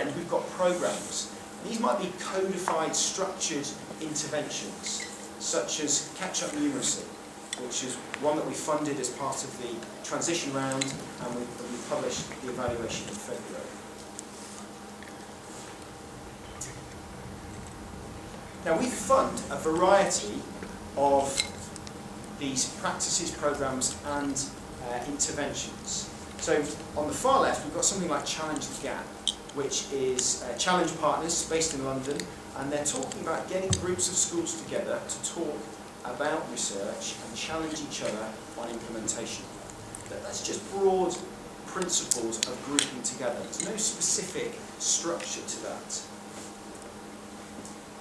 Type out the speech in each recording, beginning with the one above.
end, we've got programs. These might be codified, structured interventions, such as catch-up numeracy, which is one that we funded as part of the transition round, and we published the evaluation in February. Now, we fund a variety of these practices, programs, and interventions. So, on the far left, we've got something like Challenge the Gap, which is Challenge Partners based in London, and they're talking about getting groups of schools together to talk about research and challenge each other on implementation. That's just broad principles of grouping together. There's no specific structure to that.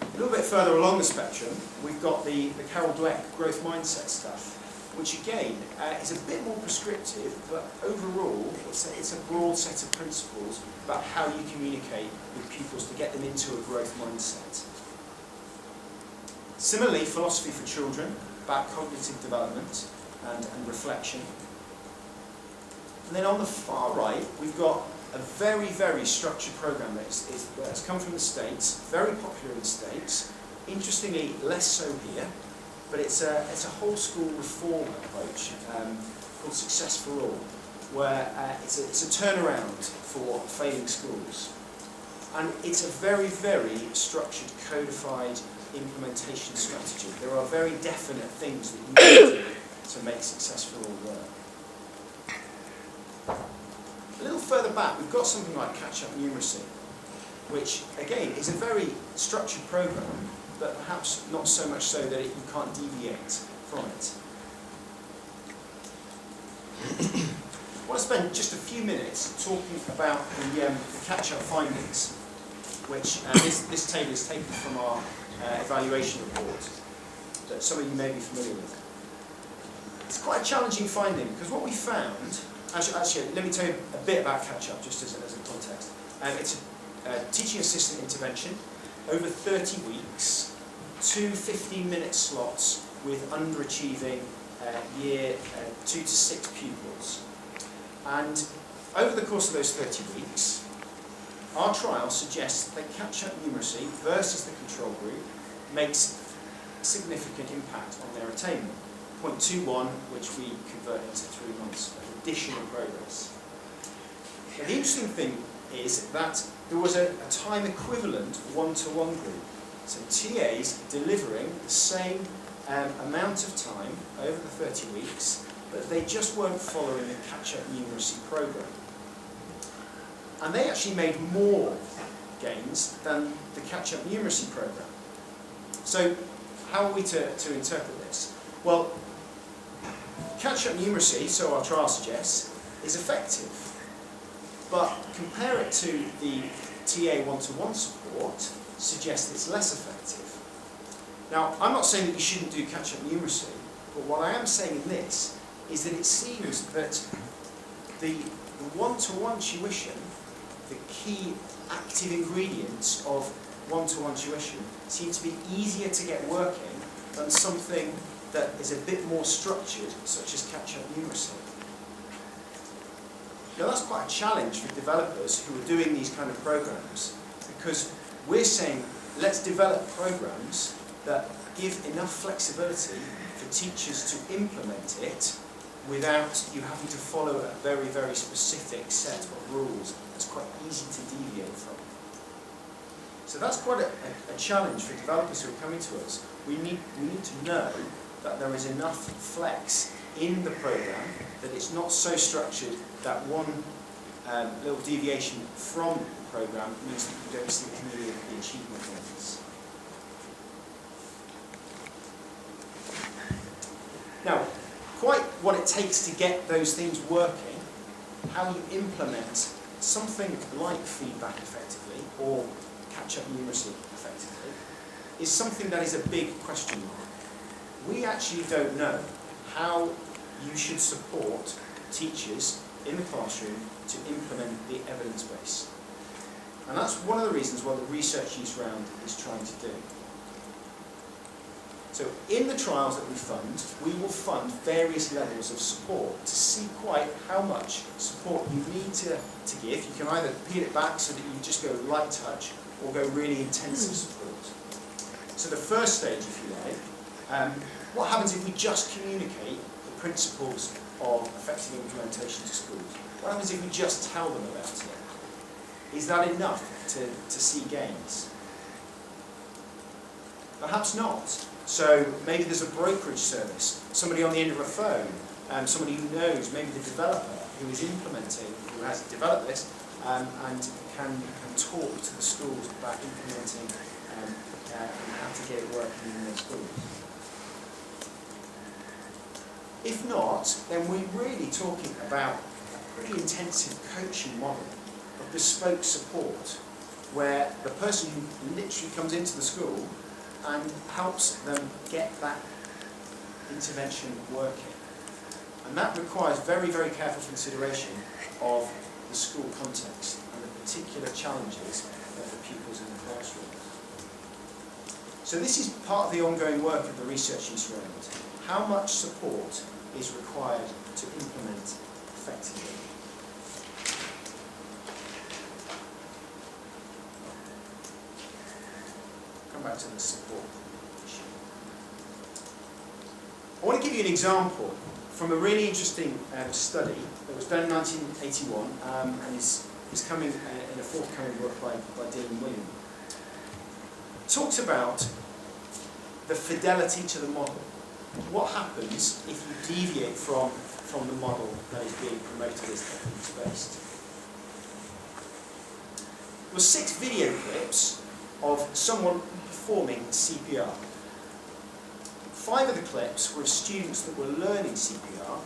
A little bit further along the spectrum, we've got the Carol Dweck growth mindset stuff, which again is a bit more prescriptive, but overall it's a broad set of principles about how you communicate with pupils to get them into a growth mindset. Similarly, philosophy for children, about cognitive development and reflection. And then on the far right, we've got a very, very structured program that's come from the States, very popular in the States, interestingly less so here, but it's a whole school reform approach called Success for All, where it's a turnaround for failing schools. And it's a very, very structured, codified implementation strategy. There are very definite things that you need to do to make Success for All work. A little further back, we've got something like Catch-Up Numeracy, which, again, is a very structured program, but perhaps not so much so that you can't deviate from it. I want to spend just a few minutes talking about the catch-up findings, which this table is taken from our evaluation report that some of you may be familiar with. It's quite a challenging finding, because what we found, actually let me tell you a bit about catch-up, just as a context. It's a teaching assistant intervention over 30 weeks, 2 15-minute slots with underachieving year 2 to 6 pupils. And over the course of those 30 weeks, our trial suggests that catch-up numeracy versus the control group makes significant impact on their attainment. 0.21, which we convert into 3 months of additional progress. Now, the interesting thing is that there was a time equivalent one-to-one group. So TAs delivering the same amount of time over the 30 weeks, but they just weren't following the catch-up numeracy program. And they actually made more gains than the catch-up numeracy program. So how are we to interpret this? Well, catch-up numeracy, so our trial suggests, is effective. But compare it to the TA one-to-one support, suggests it's less effective. Now, I'm not saying that you shouldn't do catch-up numeracy, but what I am saying in this is that it seems that the one-to-one tuition, the key active ingredients of one-to-one tuition, seem to be easier to get working than something that is a bit more structured, such as catch-up numeracy. Now, that's quite a challenge for developers who are doing these kind of programs, because we're saying, let's develop programs that give enough flexibility for teachers to implement it without you having to follow a very, very specific set of rules that's quite easy to deviate from. So that's quite a challenge for developers who are coming to us. We need to know that there is enough flex in the program, that it's not so structured that one little deviation from the program means that you don't see the achievement gains. Now, quite what it takes to get those things working, how you implement something like feedback effectively, or catch-up numeracy effectively, is something that is a big question mark. We actually don't know how you should support teachers in the classroom to implement the evidence base. And that's one of the reasons why the research use round is trying to do. So in the trials that we will fund various levels of support to see quite how much support you need to give. You can either peel it back so that you just go light touch or go really intensive support. So the first stage, if you like, what happens if we just communicate the principles of effective implementation to schools? What happens if we just tell them about it? Is that enough to see gains? Perhaps not. So maybe there's a brokerage service, somebody on the end of a phone, somebody who knows, maybe the developer who is implementing, who has developed this, and can talk to the schools about implementing and how to get it working in their schools. If not, then we're really talking about a pretty intensive coaching model of bespoke support, where the person who literally comes into the school and helps them get that intervention working. And that requires very, very careful consideration of the school context and the particular challenges of the pupils in the classroom. So this is part of the ongoing work of the researchED. How much support is required to implement effectively? Back to the support issue. I want to give you an example from a really interesting study that was done in 1981 and is coming in a forthcoming work by Dylan William. It talks about the fidelity to the model. What happens if you deviate from the model that is being promoted as evidence-based? There were 6 video clips of someone performing CPR. 5 of the clips were of students that were learning CPR,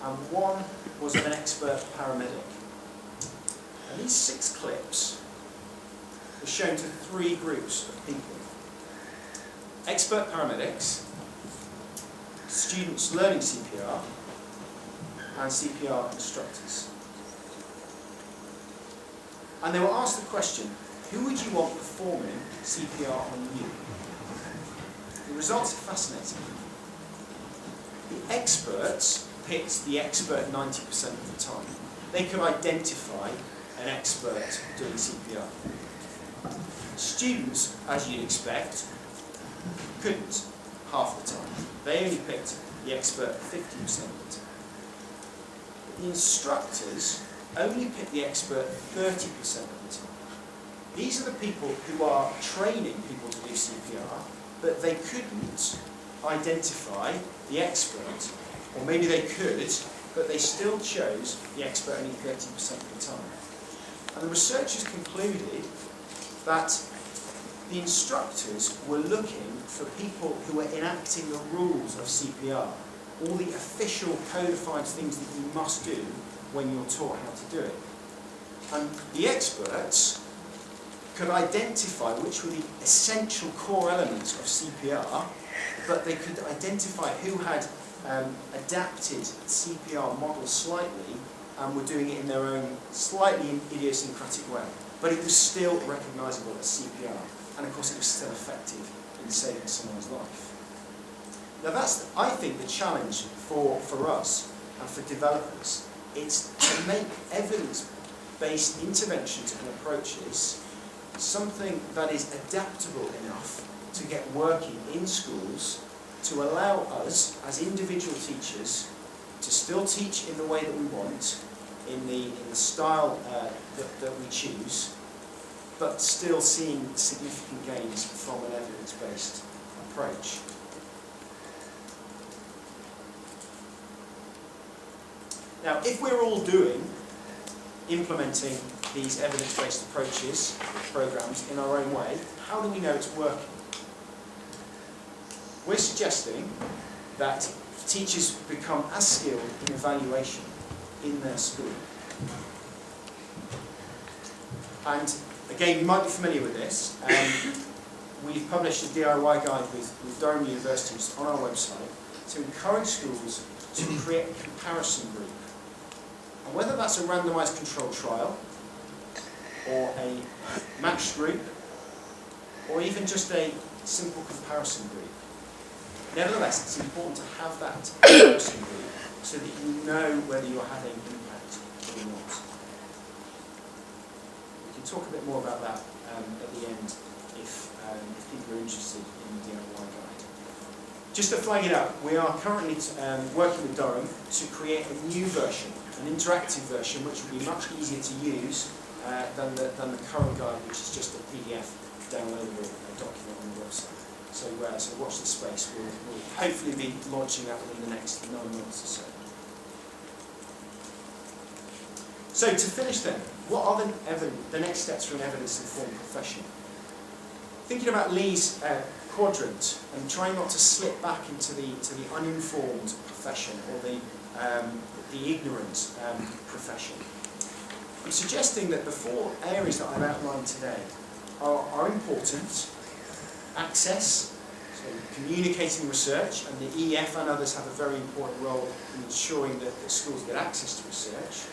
and 1 was of an expert paramedic. And these 6 clips were shown to 3 groups of people. Expert paramedics, students learning CPR, and CPR instructors. And they were asked the question, who would you want performing CPR on you? The results are fascinating. The experts picked the expert 90% of the time. They could identify an expert doing CPR. Students, as you'd expect, couldn't half the time. They only picked the expert 50% of the time. But the instructors only picked the expert 30% of the time. These are the people who are training people to do CPR, but they couldn't identify the expert, or maybe they could, but they still chose the expert only 30% of the time. And the researchers concluded that the instructors were looking for people who were enacting the rules of CPR, all the official codified things that you must do when you're taught how to do it. And the experts could identify which were the essential core elements of CPR, but they could identify who had adapted CPR models slightly and were doing it in their own slightly idiosyncratic way. But it was still recognisable as CPR, and of course it was still effective in saving someone's life. Now that's, I think, the challenge for us and for developers. It's to make evidence-based interventions and approaches something that is adaptable enough to get working in schools, to allow us as individual teachers to still teach in the way that we want, in the style that we choose, but still seeing significant gains from an evidence-based approach. Now, if we're all implementing these evidence-based approaches, programs, in our own way, how do we know it's working? We're suggesting that teachers become as skilled in evaluation in their school. And again, you might be familiar with this. We've published a DIY guide with Durham universities on our website to encourage schools to create a comparison group. And whether that's a randomised controlled trial, or a matched group, or even just a simple comparison group, Nevertheless, it's important to have that person group so that you know whether you're having impact or not. We can talk a bit more about that at the end if people are interested in the DIY guide. Just to flag it up, we are currently working with Durham to create a new version, an interactive version, which will be much easier to use than the current guide, which is just a PDF downloadable document on the website. So watch this space. We'll hopefully be launching that within the next 9 months or so. So to finish then, what are the next steps for an evidence-informed profession? Thinking about Lee's quadrant and trying not to slip back into the uninformed profession or the ignorant profession, I'm suggesting that the 4 areas that I've outlined today are important. Access, so communicating research, and the EF and others have a very important role in ensuring that schools get access to research.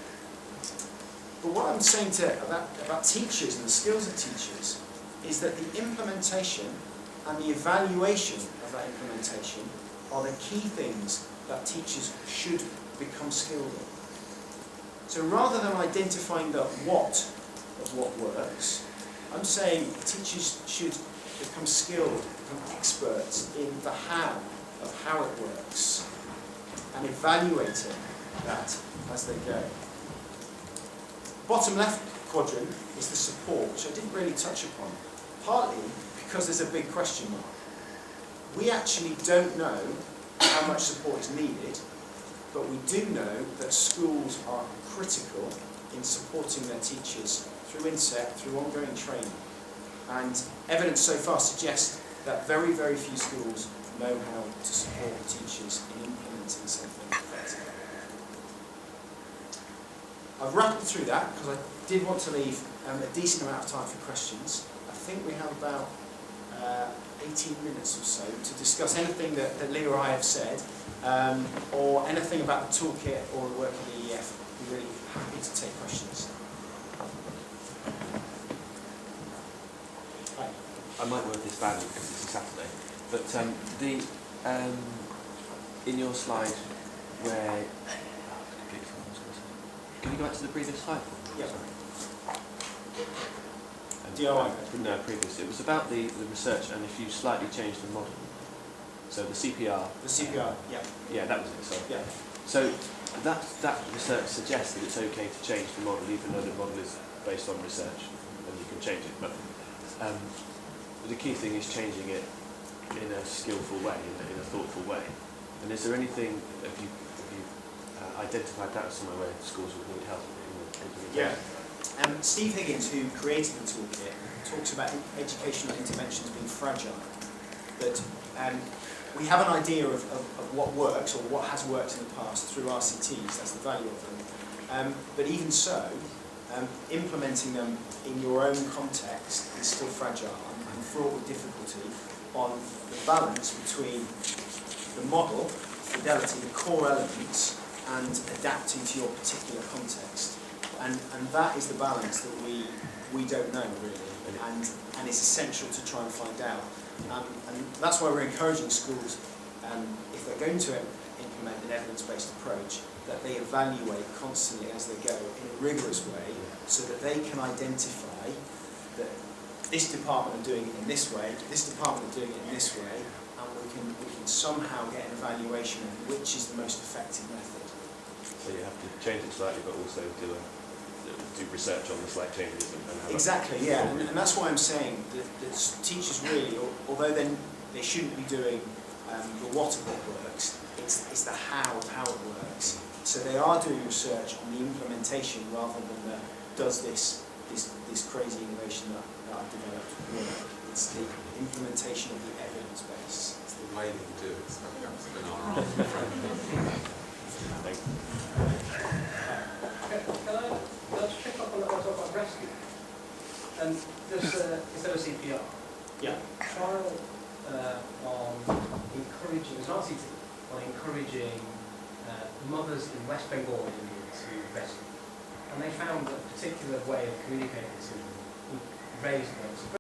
But what I'm saying about teachers and the skills of teachers is that the implementation and the evaluation of that implementation are the key things that teachers should become skilled in. So rather than identifying the what of what works, I'm saying teachers should become skilled, become experts in the how of how it works and evaluating that as they go. Bottom left quadrant is the support, which I didn't really touch upon, partly because there's a big question mark. We actually don't know how much support is needed, but we do know that schools are critical in supporting their teachers through inset, through ongoing training. And evidence so far suggests that very, very few schools know how to support teachers in implementing something effectively. I've rattled through that because I did want to leave a decent amount of time for questions. I think we have about 18 minutes or so to discuss anything that Lee or I have said, or anything about the toolkit or the work of the EF. We're really happy to take questions. I might work this badly because it's a Saturday, but in your slide where can you go back to the previous slide? Yeah. DIY. No, previous. It was about the research, and if you slightly change the model, so the CPR. The CPR. Yeah. Yeah, that was it. Sorry. Yeah. So that research suggests that it's okay to change the model, even though the model is based on research, and you can change it. But the key thing is changing it in a skillful way, in a thoughtful way. And is there anything, have you identified that somewhere where schools would need help in the implementation? Yeah. Steve Higgins, who created the toolkit, talks about educational interventions being fragile. That we have an idea of what works or what has worked in the past through RCTs, that's the value of them. But even so, implementing them in your own context is still fragile and fraught with difficulty on the balance between the model, fidelity, the core elements, and adapting to your particular context. And that is the balance that we don't know really, and it's essential to try and find out. And that's why we're encouraging schools, if they're going to implement an evidence-based approach, that they evaluate constantly as they go in a rigorous way, so that they can identify that this department are doing it in this way, this department are doing it in this way, and we can somehow get an evaluation of which is the most effective method. So you have to change it slightly, but also do research on the slight changes. And have exactly, yeah, and that's why I'm saying that teachers really, although they shouldn't be doing the what of what works, it's the how of how it works. So they are doing research on the implementation rather than the does this crazy innovation that I've developed work. It's the implementation of the evidence base. It's the way they do it. It's been our Thank you. Can I just pick up on what I talk about rescue? And there's instead of CPR, Yeah. trial on encouraging, there's an RCT on encouraging mothers in West Bengal India to rescue. And they found that a particular way of communicating to them would raise them.